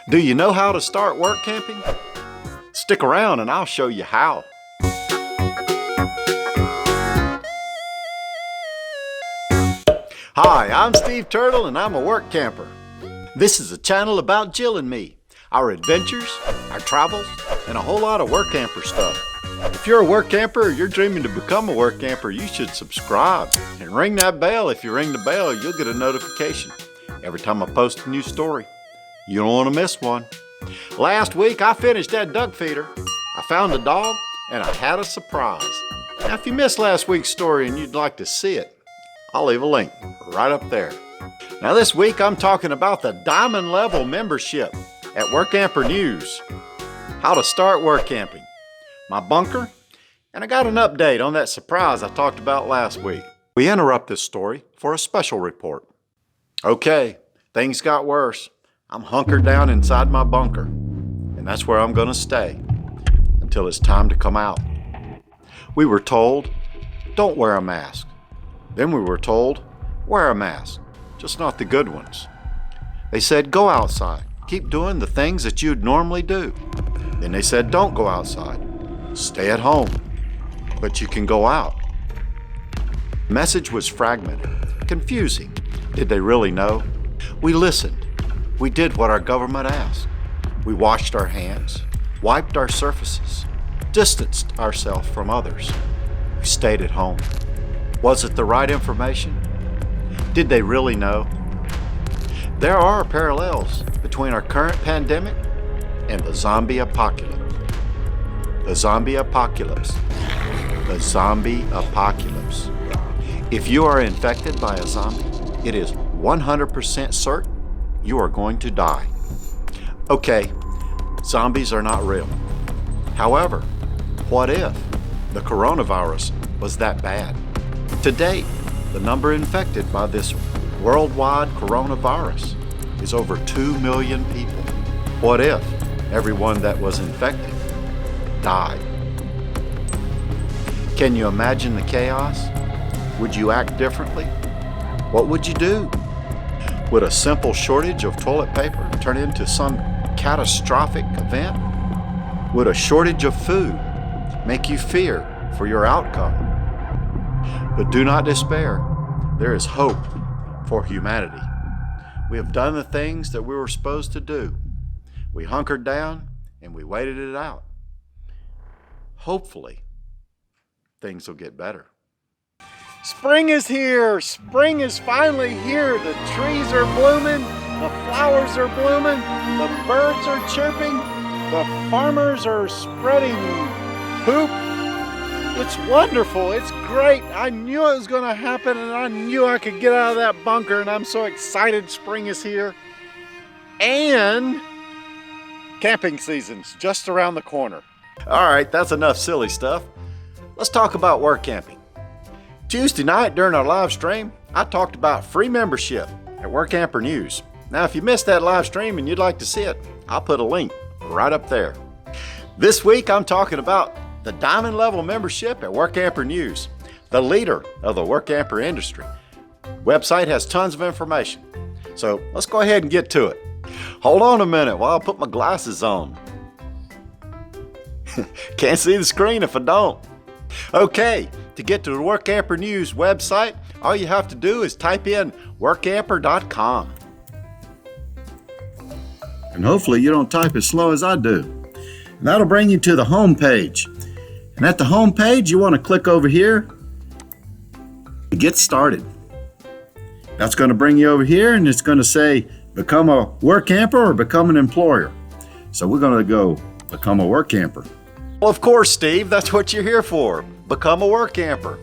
Do you know how to start work camping? Stick around and I'll show you how. Hi, I'm Steve Turtle and I'm a work camper. This is a channel about Jill and me, our adventures, our travels, and a whole lot of work camper stuff. If you're a work camper or you're dreaming to become a work camper, you should subscribe and ring that bell. If you ring the bell, you'll get a notification every time I post a new story. You don't want to miss one. Last week I finished that duck feeder. I found a dog and I had a surprise. Now if you missed last week's story and you'd like to see it, I'll leave a link right up there. Now this week I'm talking about the diamond level membership at Workamper News. How to start work camping, my bunker, and I got an update on that surprise I talked about last week. We interrupt this story for a special report. Okay, things got worse. I'm hunkered down inside my bunker, and that's where I'm gonna stay until it's time to come out. We were told, don't wear a mask. Then we were told, wear a mask, just not the good ones. They said, go outside, keep doing the things that you'd normally do. Then they said, don't go outside, stay at home, but you can go out. The message was fragmented, confusing. Did they really know? We listened. We did what our government asked. We washed our hands, wiped our surfaces, distanced ourselves from others. We stayed at home. Was it the right information? Did they really know? There are parallels between our current pandemic and the zombie apocalypse. The zombie apocalypse. The zombie apocalypse. If you are infected by a zombie, it is 100% certain you are going to die. Okay, zombies are not real. However, what if the coronavirus was that bad? To date, the number infected by this worldwide coronavirus is over 2 million people. What if everyone that was infected died? Can you imagine the chaos? Would you act differently? What would you do? Would a simple shortage of toilet paper turn into some catastrophic event? Would a shortage of food make you fear for your outcome? But do not despair. There is hope for humanity. We have done the things that we were supposed to do. We hunkered down and we waited it out. Hopefully, things will get better. Spring is here. Spring is finally here. The trees are blooming. The flowers are blooming. The birds are chirping. The farmers are spreading poop. It's wonderful. It's great. I knew it was going to happen and I knew I could get out of that bunker, and I'm so excited spring is here. And camping season's just around the corner. All right, that's enough silly stuff. Let's talk about work camping. Tuesday night during our live stream, I talked about free membership at Workamper News. Now, if you missed that live stream and you'd like to see it, I'll put a link right up there. This week, I'm talking about the diamond level membership at Workamper News, the leader of the Workamper industry. Website has tons of information. So let's go ahead and get to it. Hold on a minute while I put my glasses on. Can't see the screen if I don't. Okay, to get to the Workamper News website, all you have to do is type in workamper.com. And hopefully you don't type as slow as I do. And that'll bring you to the home page. And at the home page, you want to click over here to get started. That's going to bring you over here and it's going to say become a work camper or become an employer. So we're going to go become a work camper. Well, of course, Steve, that's what you're here for. Become a work camper.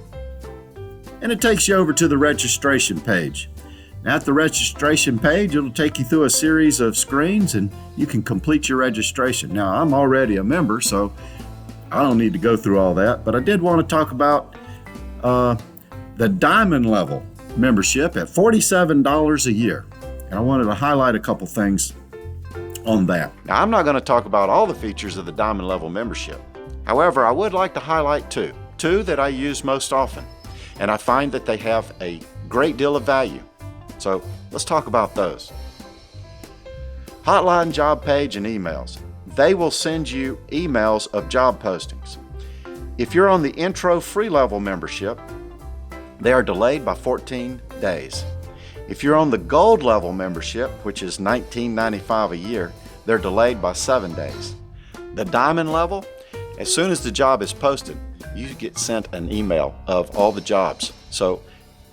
And it takes you over to the registration page. Now, at the registration page, it'll take you through a series of screens and you can complete your registration. Now, I'm already a member, so I don't need to go through all that, but I did want to talk about the diamond level membership at $47 a year. And I wanted to highlight a couple things on that. Now, I'm not going to talk about all the features of the diamond level membership. However, I would like to highlight two that I use most often, and I find that they have a great deal of value. So let's talk about those. hotline, job page, and emails. They will send you emails of job postings. If you're on the intro free level membership, they are delayed by 14 days. If you're on the gold level membership, which is $19.95 a year, they're delayed by 7 days. The diamond level, as soon as the job is posted, you get sent an email of all the jobs. So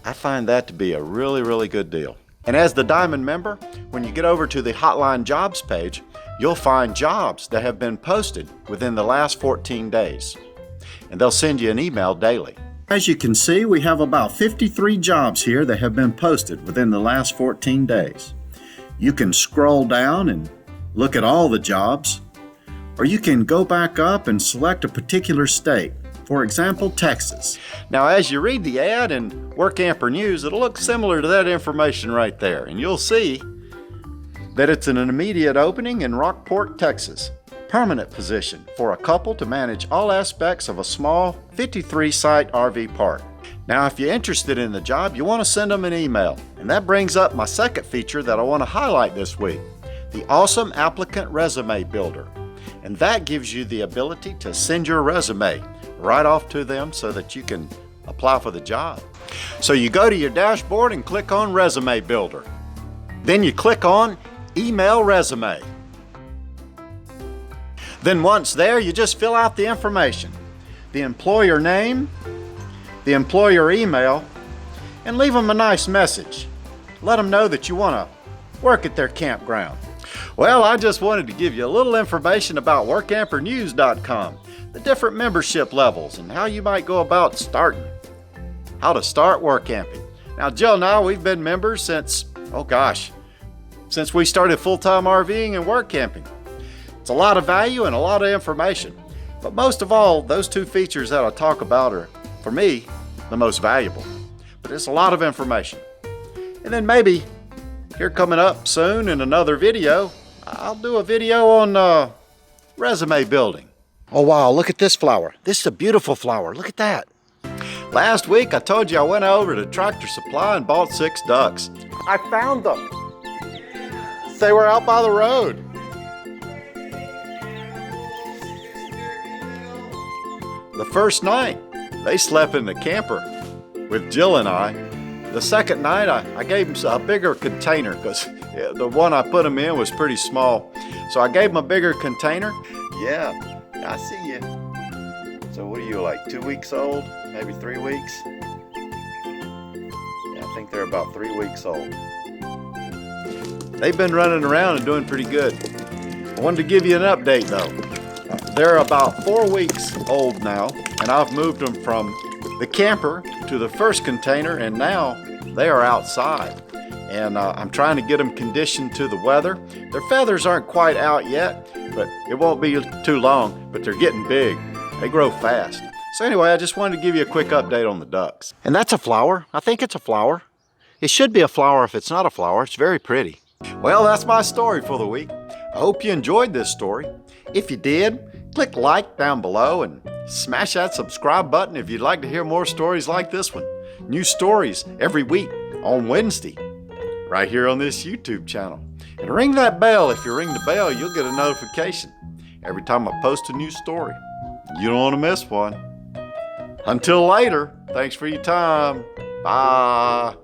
I find that to be a really, really good deal. And as the diamond member, when you get over to the hotline jobs page, you'll find jobs that have been posted within the last 14 days. And they'll send you an email daily. As you can see, we have about 53 jobs here that have been posted within the last 14 days. You can scroll down and look at all the jobs, or you can go back up and select a particular state. For example, Texas. Now, as you read the ad in Workamper News, it'll look similar to that information right there, and you'll see that it's an immediate opening in Rockport, Texas. Permanent position for a couple to manage all aspects of a small 53-site RV park. Now, if you're interested in the job, you want to send them an email. And that brings up my second feature that I want to highlight this week, the awesome applicant resume builder. And that gives you the ability to send your resume right off to them so that you can apply for the job. So you go to your dashboard and click on Resume Builder. Then you click on Email Resume. Then once there, you just fill out the information, the employer name, the employer email, and leave them a nice message. Let them know that you want to work at their campground. Well, I just wanted to give you a little information about workampernews.com, the different membership levels, and how you might go about starting. How to start Workamping. Now, Jill and I, we've been members since we started full-time RVing and Workamping. It's a lot of value and a lot of information. But most of all, those two features that I talk about are, for me, the most valuable. But it's a lot of information. And then maybe, here coming up soon in another video, I'll do a video on resume building. Oh wow, look at this flower. This is a beautiful flower. Look at that. Last week I told you I went over to Tractor Supply and bought 6 ducks. I found them. They were out by the road. The first night, they slept in the camper with Jill and I. The second night, I gave them a bigger container because the one I put them in was pretty small. So I gave them a bigger container. Yeah, I see you. So what are you, like 2 weeks old? Maybe 3 weeks? Yeah, I think they're about 3 weeks old. They've been running around and doing pretty good. I wanted to give you an update though. They're about 4 weeks old now, and I've moved them from the camper to the first container, and now they are outside. And I'm trying to get them conditioned to the weather. Their feathers aren't quite out yet, but it won't be too long, but they're getting big. They grow fast. So anyway, I just wanted to give you a quick update on the ducks. And that's a flower. I think it's a flower. It should be a flower if it's not a flower. It's very pretty. Well, that's my story for the week. I hope you enjoyed this story. If you did, click like down below and smash that subscribe button if you'd like to hear more stories like this one. New stories every week on Wednesday, right here on this YouTube channel. And ring that bell. If you ring the bell, you'll get a notification every time I post a new story. You don't want to miss one. Until later, thanks for your time. Bye.